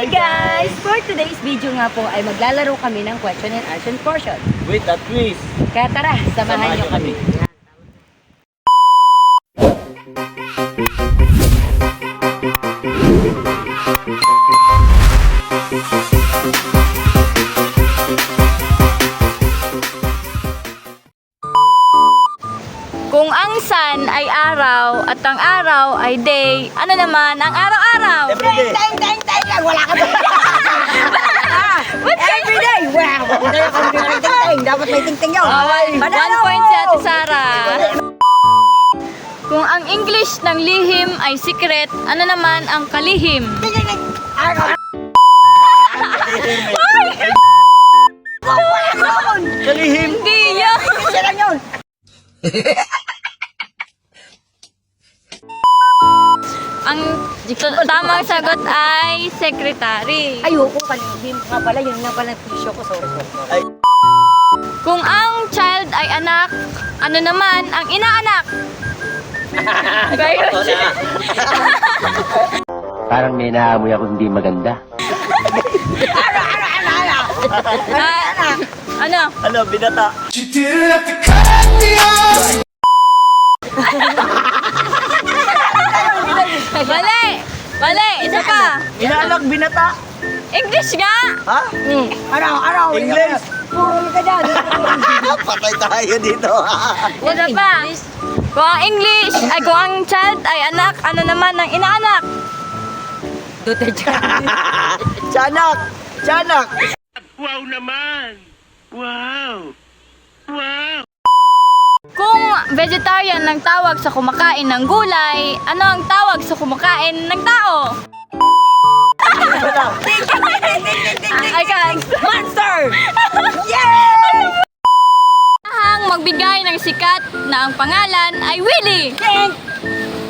Hi guys! For today's video nga po ay maglalaro kami ng question and answer portion. With a twist. Kaya tara, samahan nyo kami. Kung ang sun ay araw at ang araw ay day, ano naman ang araw-araw? Everyday. Lang, wala ka ba? Everyday! Wow! Dapat may ting-ting yun. 1 point si Ate Sara. Kung ang English ng lihim ay secret, ano naman ang kalihim? Kalihim. Hindi yun! Siya lang yun. Ang tamang sagot ay secretary. Ayoko, kalihim nga pala. Yun nga pala tissue ko. Sorry. Ay, Kung ang child ay anak, ano naman ang inaanak? Biology. Parang may naamoy ako hindi maganda. Ano? ano, binata. Mali! Mali! Isa pa! Inaanak, binata. English nga! Ha? Araw. English. Puro ka dyan. Patay tayo dito. Isa pa! Kung ang English, ay kung ang child ay anak, ano naman ang inaanak? Tiyanak. Tiyanak. Kung vegetarian ang tawag sa kumakain ng gulay, ano ang tawag sa kumakain ng tao? I can't. Monster! Ang magbigay ng sikat na ang pangalan ay Willie.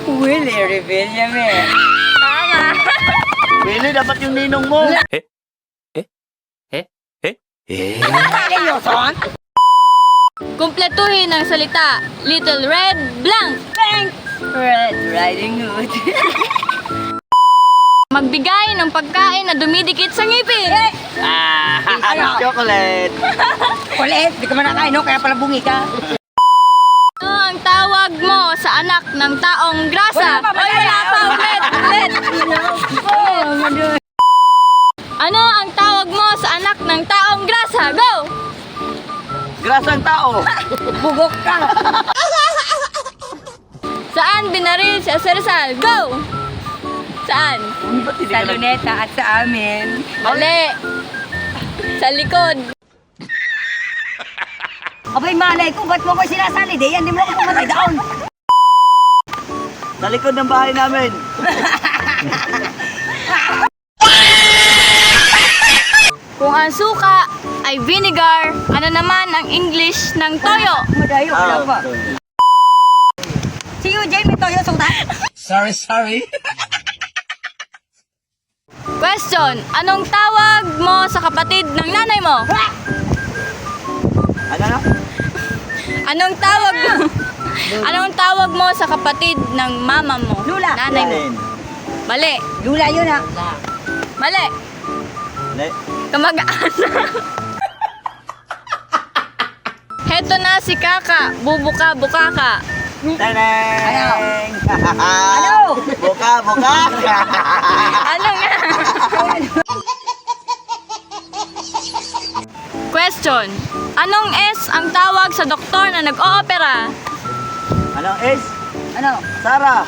Willie Revillame. Tama. Pili, dapat yung ninong mo. Seryoson? Kumpletuhin ang salita, Little Red Blank. Red Riding Hood. Magbigay ng pagkain na dumidikit sa ngipin. Chocolate. Kulit, di ka man nakain, no? Kaya pala bungi ka. Ano ang tawag mo sa anak ng taong grasa? Wala pa, Oy, wala pa. Ulit. Ano ang tawag mo sa anak ng taong grasa? Go! Grasang tao. Bugok ka. Saan binaril si Rizal? Go! Saan? Ba't hindi Sa ka nag- luneta at sa amin. Mali. Sa likod. Abay, malay ko, ba't mo ko sinasali? Di yan, di mo ako pumatay doon. Sa likod ng bahay namin. Kung ang suka ay vinegar, ano naman ang English ng toyo? Madayo, wala pa. Si Eugene, may toyo suta. Sorry. Question, anong tawag mo sa kapatid ng nanay mo? Ano na? Anong tawag mo? Anong tawag mo sa kapatid ng mama mo? Lula. Nanay mo. Alin? Mali. Lula yun, ha? Mali. Alin? Kamag-anak. Heto na si Kaka. Bubuka-buka ka. Taneng! Ano? Buka. Ano nga? Question. Anong S ang tawag sa doktor na nag-oopera? Anong S? Ano? Sara.